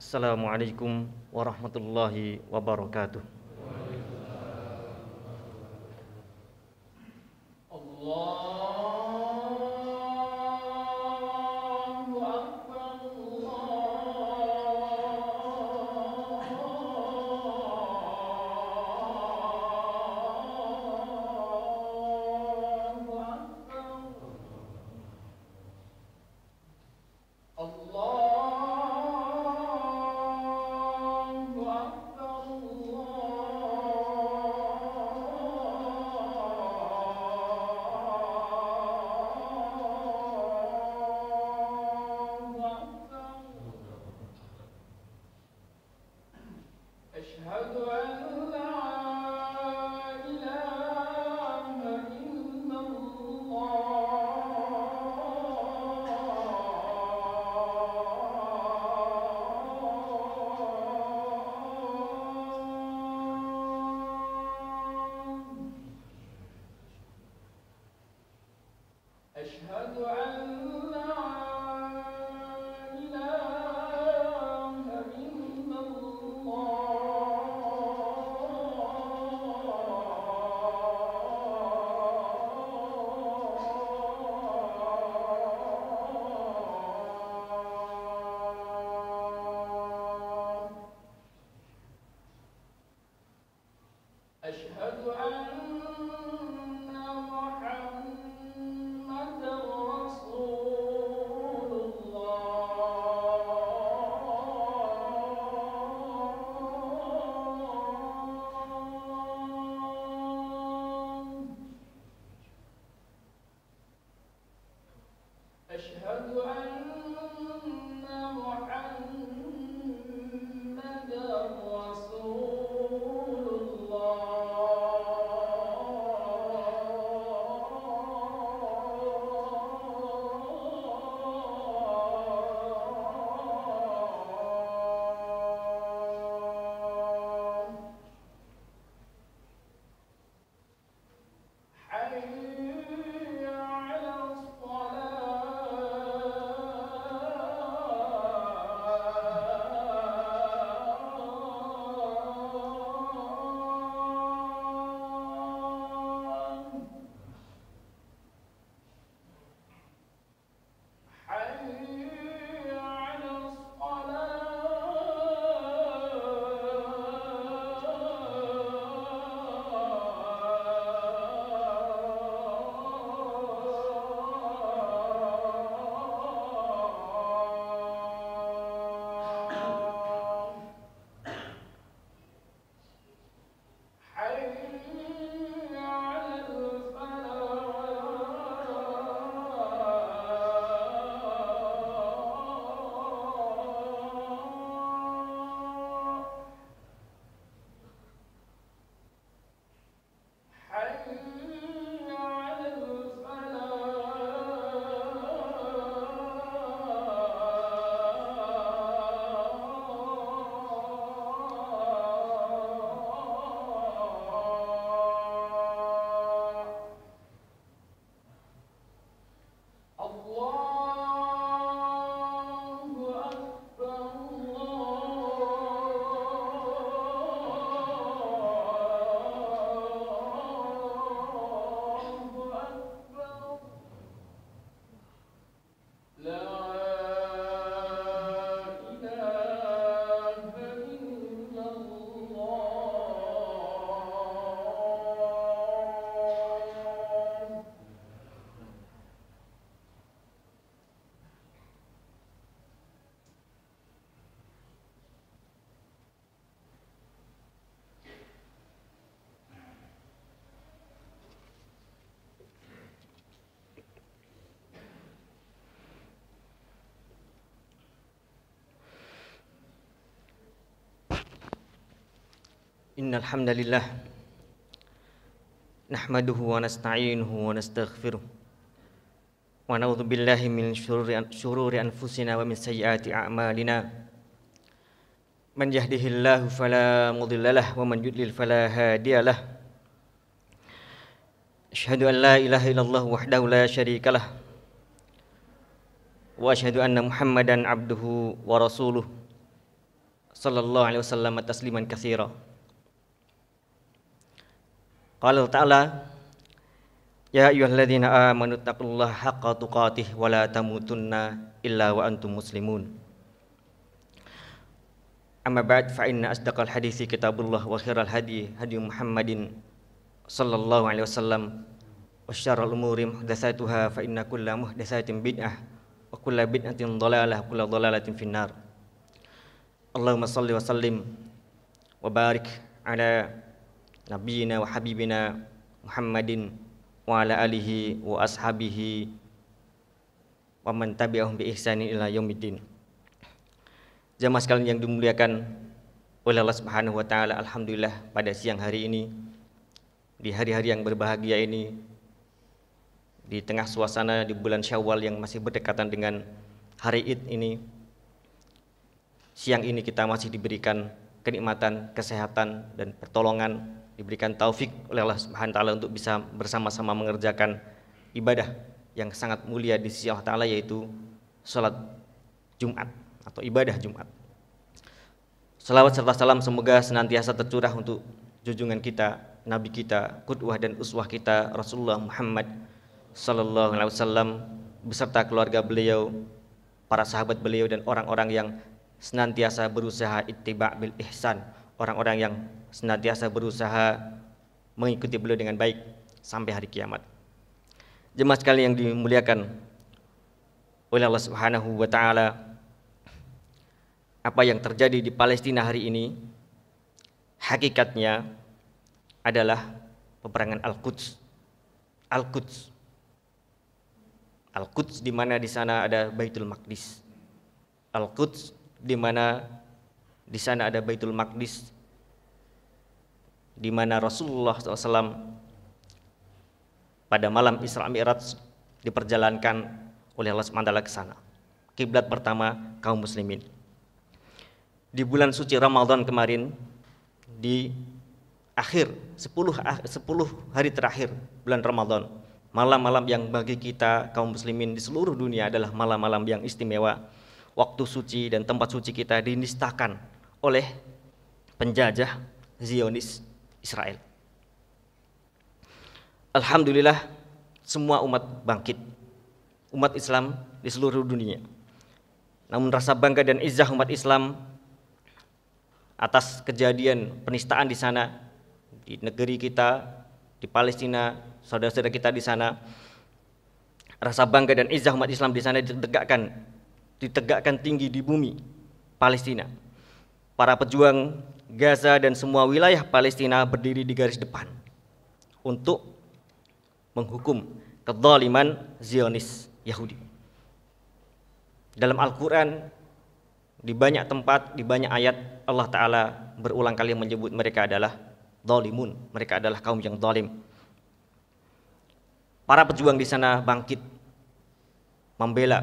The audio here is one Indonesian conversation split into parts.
Assalamualaikum warahmatullahi wabarakatuh. Allahu Akbar, Allahu Akbar, Allahu Akbar, Allahu Akbar. أشهد أن لا إله إلا الله. أشهد أن لا إله إلا الله. أشهد أن محمدا رسول الله. أشهد أن محمدا رسول الله. حي على الصلاة. حي على الصلاة. حي على الفلاح. حي على الفلاح. الله أكبر، الله أكبر. لا إله إلا الله. Innal hamdalillah nahmaduhu wa nasta'inuhu wa nastaghfiruh wa na'udzu billahi min shururi anfusina wa min sayyiati a'malina. Man yahdihillahu fala mudhillalah wa man yudlil fala hadiyalah. Asyhadu an la ilaha illallah wahdahu la syarikalah wa asyhadu anna Muhammadan abduhu wa rasuluh. sallallahu alaihi wasallam tasliman katsira. Qala ta'ala ya ayyuhalladzina amanu taqullaha haqqa tuqatih wa la tamutunna illa wa antum muslimun. Amma ba'd fa inna asdaqal hadithi kitabullah wa khairal hadi Muhammadin sallallahu alaihi wasallam wa syarrul umuri muhdatsatuha fa inna kulla muhdatsatin bid'ah wa kulla bid'atin dhalalah wa kulla dhalalatin finnar. Allahumma shalli wa sallim wa barik ala nabiyyina wa habibina Muhammadin wa ala alihi wa ashabihi wa man tabi'ahum bi ihsanin ila yaumiddin. Jamaah sekalian yang dimuliakan oleh Allah Subhanahu wa taala, alhamdulillah pada siang hari ini, di hari-hari yang berbahagia ini, di tengah suasana di bulan Syawal yang masih berdekatan dengan hari Id ini, siang ini kita masih diberikan kenikmatan, kesehatan dan pertolongan, diberikan taufik oleh Allah Subhanahu wa taala untuk bisa bersama-sama mengerjakan ibadah yang sangat mulia di sisi Allah taala, yaitu salat Jumat atau ibadah Jumat. Salawat serta salam semoga senantiasa tercurah untuk junjungan kita, nabi kita, qudwah dan uswah kita Rasulullah Muhammad sallallahu alaihi wasallam beserta keluarga beliau, para sahabat beliau dan orang-orang yang senantiasa berusaha ittiba' bil ihsan, orang-orang yang senantiasa berusaha mengikuti beliau dengan baik sampai hari kiamat. Jemaah sekalian yang dimuliakan oleh Allah Subhanahu wa taala, apa yang terjadi di Palestina hari ini hakikatnya adalah peperangan Al-Quds. Al-Quds. Al-Quds di mana di sana ada Baitul Maqdis. Al-Quds di mana di sana ada Baitul Maqdis, di mana Rasulullah SAW pada malam Isra Mi'raj diperjalankan oleh Allah SWT ke sana. Kiblat pertama kaum muslimin. Di bulan suci Ramadan kemarin, di akhir 10 hari terakhir bulan Ramadan, malam-malam yang bagi kita kaum muslimin di seluruh dunia adalah malam-malam yang istimewa. Waktu suci dan tempat suci kita dinistakan oleh penjajah Zionis Israel. Alhamdulillah semua umat bangkit, umat Islam di seluruh dunia. Namun rasa bangga dan izzah umat Islam atas kejadian penistaan di sana, di negeri kita, di Palestina, saudara-saudara kita di sana, rasa bangga dan izzah umat Islam di sana ditegakkan tinggi di bumi Palestina. Para pejuang Gaza dan semua wilayah Palestina berdiri di garis depan untuk menghukum kezaliman Zionis Yahudi. Dalam Al-Quran, di banyak tempat, di banyak ayat, Allah Ta'ala berulang kali menyebut mereka adalah zalimun, mereka adalah kaum yang zalim. Para pejuang di sana bangkit membela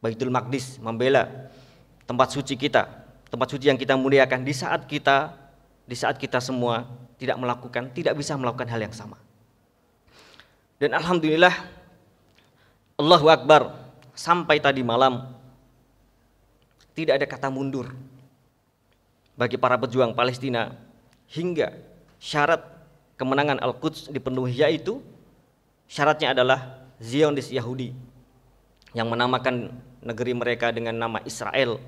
Baitul Maqdis, membela tempat suci kita, tempat suci yang kita muliakan di saat kita semua tidak bisa melakukan hal yang sama. Dan alhamdulillah, Allahu Akbar, sampai tadi malam tidak ada kata mundur bagi para pejuang Palestina hingga syarat kemenangan Al-Quds dipenuhi, yaitu syaratnya adalah Zionis Yahudi yang menamakan negeri mereka dengan nama Israel.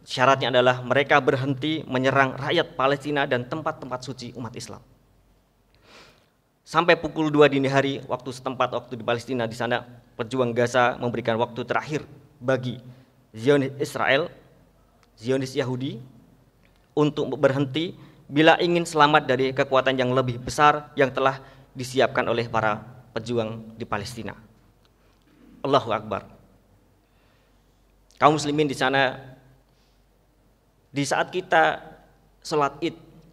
Syaratnya adalah mereka berhenti menyerang rakyat Palestina dan tempat-tempat suci umat Islam. Sampai pukul 2 dini hari waktu setempat, waktu di Palestina di sana, pejuang Gaza memberikan waktu terakhir bagi Zionis Israel, Zionis Yahudi untuk berhenti bila ingin selamat dari kekuatan yang lebih besar yang telah disiapkan oleh para pejuang di Palestina. Allahu Akbar. Kaum muslimin di sana, di saat kita sholat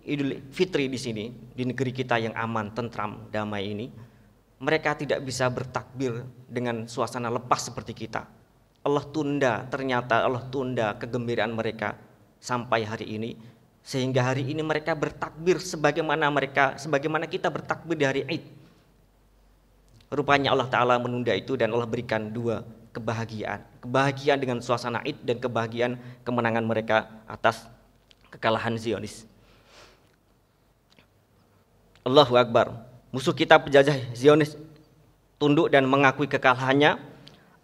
Idul Fitri di sini, di negeri kita yang aman, tentram, damai ini, mereka tidak bisa bertakbir dengan suasana lepas seperti kita. Ternyata Allah tunda kegembiraan mereka sampai hari ini, sehingga hari ini mereka bertakbir sebagaimana kita bertakbir di hari Id. Rupanya Allah Ta'ala menunda itu dan Allah berikan 2 kebahagiaan dengan suasana Id dan kebahagiaan kemenangan mereka atas kekalahan Zionis. Allahu Akbar. Musuh kita penjajah Zionis tunduk dan mengakui kekalahannya.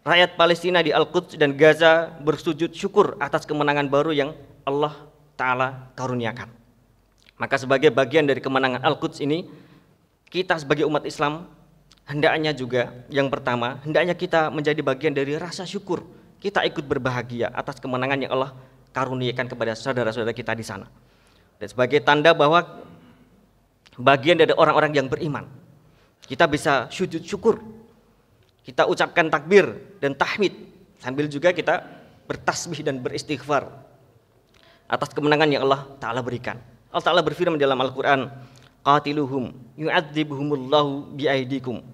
Rakyat Palestina di Al-Quds dan Gaza bersujud syukur atas kemenangan baru yang Allah Ta'ala karuniakan. Maka sebagai bagian dari kemenangan Al-Quds ini, kita sebagai umat Islam hendaknya juga yang pertama, hendaknya kita menjadi bagian dari rasa syukur. Kita ikut berbahagia atas kemenangan yang Allah karuniakan kepada saudara-saudara kita di sana. Dan sebagai tanda bahwa bagian dari orang-orang yang beriman, kita bisa sujud syukur. Kita ucapkan takbir dan tahmid sambil juga kita bertasbih dan beristighfar atas kemenangan yang Allah Ta'ala berikan. Allah Ta'ala berfirman dalam Al-Quran, qatiluhum yu'adzibuhumullahu bi'aidikum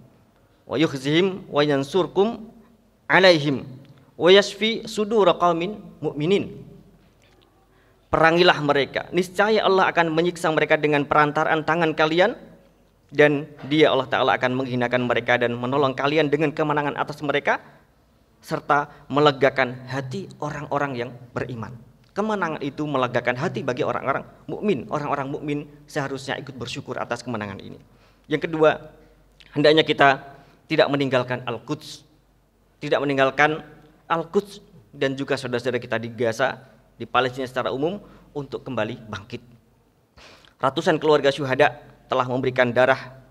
wa yukhzihim wa yansurkum alaihim wa yashfi sudura qaumin mu'minin. Perangilah mereka, niscaya Allah akan menyiksa mereka dengan perantaraan tangan kalian, dan Dia Allah Ta'ala akan menghinakan mereka dan menolong kalian dengan kemenangan atas mereka, serta melegakan hati orang-orang yang beriman. Kemenangan itu melegakan hati bagi orang-orang mukmin. Orang-orang mukmin seharusnya ikut bersyukur atas kemenangan ini. Yang kedua, hendaknya kita tidak meninggalkan Al-Quds. Tidak meninggalkan Al-Quds dan juga saudara-saudara kita di Gaza, di Palestina secara umum, untuk kembali bangkit. Ratusan keluarga syuhada telah memberikan darah,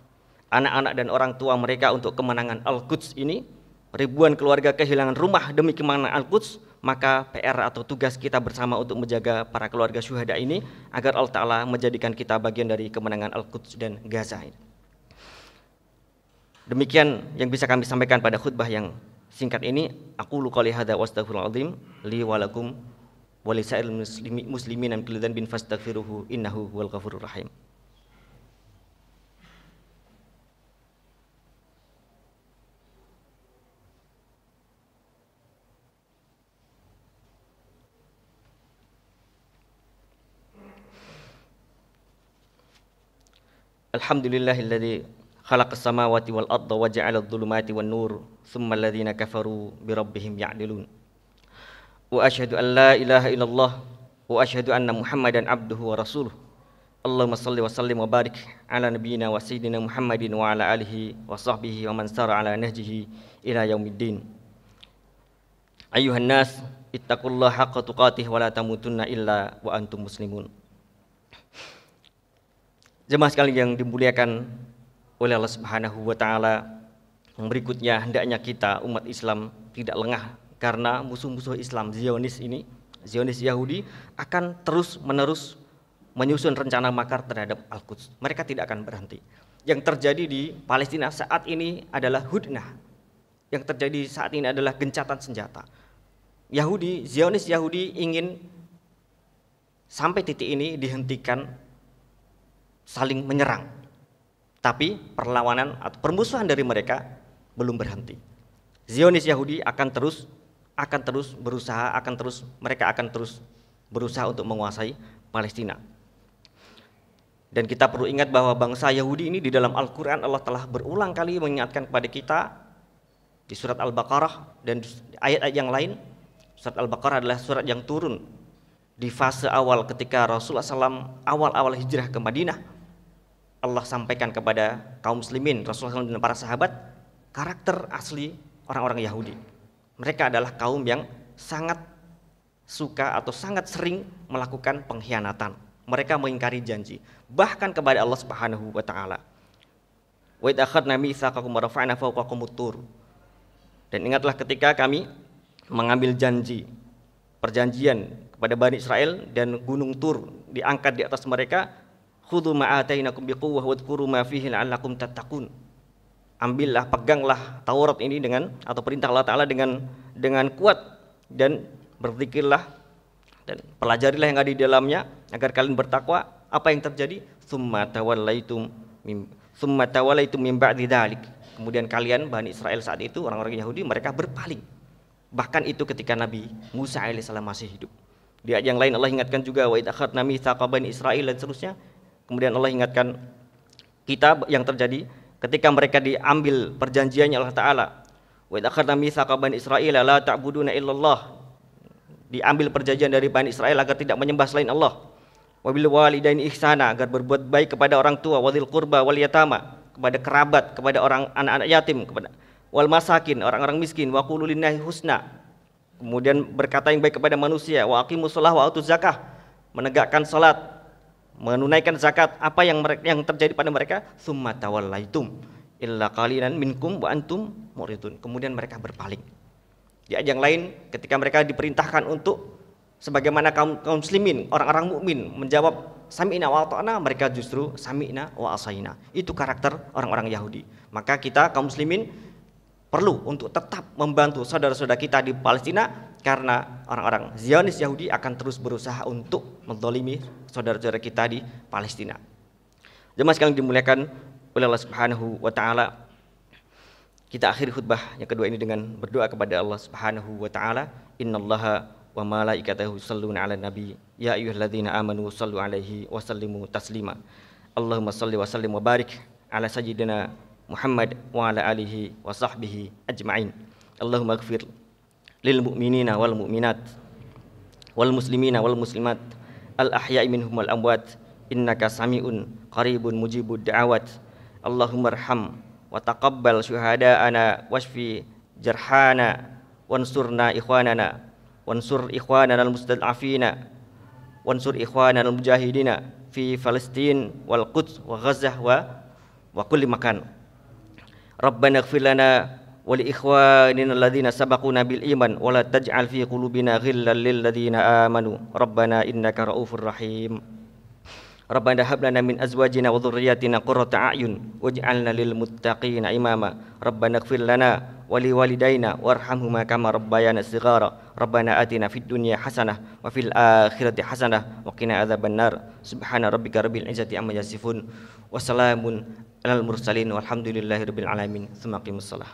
anak-anak dan orang tua mereka untuk kemenangan Al-Quds ini. Ribuan keluarga kehilangan rumah demi kemenangan Al-Quds. Maka PR atau tugas kita bersama untuk menjaga para keluarga syuhada ini agar Allah Ta'ala menjadikan kita bagian dari kemenangan Al-Quds dan Gaza ini. Demikian yang bisa kami sampaikan pada khutbah yang singkat ini. Aku qouli hadza wa astaghfirullahaladzim li wa lakum wa li sa'iril muslimin min kulli dhanbin fastaghfiruhu innahu huwal ghafurur rahim. Alhamdulillahilladzi khalaqas samawati wal arda wa ja'alad dhulumati wan nur tsummal ladzina kafaru bi rabbihim ya'dilun. Wa asyhadu an la ilaha illallah wa asyhadu anna Muhammadan abduhu wa rasuluh. Allahumma shalli wa sallim wa barik ala nabiyyina wa sayyidina Muhammadin wa ala alihi wa sahbihi wa man sara ala nahjihi ila yaumiddin. Ayyuhan nas ittaqullaha haqqa tuqatih wa la tamutunna illa wa antum muslimun. Jemaah sekalian yang dimuliakan oleh Allah Subhanahu wa Ta'ala, yang berikutnya hendaknya kita umat Islam tidak lengah karena musuh-musuh Islam Zionis ini, Zionis Yahudi, akan terus-menerus menyusun rencana makar terhadap Al-Quds. Mereka tidak akan berhenti. Yang terjadi di Palestina saat ini adalah hudnah. Yang terjadi saat ini adalah gencatan senjata. Zionis Yahudi ingin sampai titik ini dihentikan saling menyerang, tapi perlawanan atau permusuhan dari mereka belum berhenti. Zionis Yahudi mereka akan terus berusaha untuk menguasai Palestina. Dan kita perlu ingat bahwa bangsa Yahudi ini di dalam Al-Quran Allah telah berulang kali mengingatkan kepada kita di surat Al-Baqarah dan ayat-ayat yang lain. Surat Al-Baqarah adalah surat yang turun di fase awal ketika Rasulullah SAW awal-awal hijrah ke Madinah. Allah sampaikan kepada kaum muslimin, Rasulullah SAW dan para sahabat, karakter asli orang-orang Yahudi. Mereka adalah kaum yang sangat suka atau sangat sering melakukan pengkhianatan. Mereka mengingkari janji, bahkan kepada Allah Subhanahu wa Ta'ala. Wa idh akhadna mitsaqakum wa rafa'na fawqakumut tur. Dan ingatlah ketika kami mengambil perjanjian kepada Bani Israel, dan gunung Tur diangkat di atas mereka. Khudhu ma atainakum biquwwah wadhkuru ma fihi la'allakum tattaqun. Ambillah, peganglah Taurat ini atau perintah Allah Ta'ala dengan kuat, dan berzikirlah dan pelajarilah yang ada di dalamnya agar kalian bertakwa. Apa yang terjadi? Tsumma tawallaitum min ba'di dzalik. Kemudian kalian Bani Israel saat itu, orang-orang Yahudi, mereka berpaling. Bahkan itu ketika Nabi Musa alaihissalam masih hidup. Di ayat yang lain Allah ingatkan juga wa idh akhadna mitsaqa bani Israil dan seterusnya. Kemudian Allah ingatkan kita yang terjadi ketika mereka diambil perjanjiannya Allah Ta'ala. Wa idz akhadna mitsaqa bani Israila la ta'buduna illallah. Diambil perjanjian dari Bani Israel agar tidak menyembah selain Allah. Wabil walidaini ihsana, agar berbuat baik kepada orang tua, wadzil qurba wal yatama, kepada kerabat, kepada orang anak-anak yatim, kepada wal masakin, orang-orang miskin, wa qulu linnahi husna. Kemudian berkata yang baik kepada manusia, wa aqimus shalah wa atuz zakah, menegakkan salat, menunaikan zakat. Apa yang terjadi pada mereka? Tsumma tawallaitum illa qalilan minkum wa antum muridun. Kemudian mereka berpaling. Di ayat yang lain ketika mereka diperintahkan untuk sebagaimana kaum muslimin, orang-orang mukmin menjawab sami'na wa ata'na, mereka justru sami'na wa asaina. Itu karakter orang-orang Yahudi. Maka kita kaum muslimin perlu untuk tetap membantu saudara-saudara kita di Palestina, karena orang-orang Zionis Yahudi akan terus berusaha untuk menzalimi saudara-saudara kita di Palestina. Jemaah sekalian dimuliakan oleh Allah Subhanahu wa taala. Kita akhiri khutbah yang kedua ini dengan berdoa kepada Allah Subhanahu wa taala. Innallaha wa malaikatahu yusholluna 'alan nabi ya ayyuhalladzina amanu shallu 'alaihi wa sallimu taslima. Allahumma shalli wa sallim wa barik ala sayyidina Muhammad wa ala alihi wa sahbihi ajma'in. Allahumma ighfir lil mu'minina wal mu'minat wal muslimina wal muslimat al ahya'i minhum wal amwat innaka sami'un qaribun mujibud da'awat. Allahumma arham wa taqabbal syuhada'ana washfi jarhana wansurna ikhwanana wansur ikhwanana al-mustad'afina wansur ikhwanana al-mujahidina fi Palestin wal Quds wa Gazzah wa kulli makan. Rabbana ighfir lana wa li ikhwanina alladhina sabaquna bil iman wa la taj'al fi qulubina ghillan lil ladzina amanu rabbana innaka raufur rahim. Rabbana hab lana min azwajina wa dhurriyyatina qurrata a'yun waj'alna lil muttaqina imama. Rabbana ighfir lana wa li walidayna warhamhuma kama rabbayana shighara. Rabbana atina fid dunya hasanah wa fil akhirati hasanah wa qina adzabannar. Subhana rabbika rabbil izzati amma yasifun wa salamun alal mursalin walhamdulillahi rabbil alamin. Tsumma qimus shalah.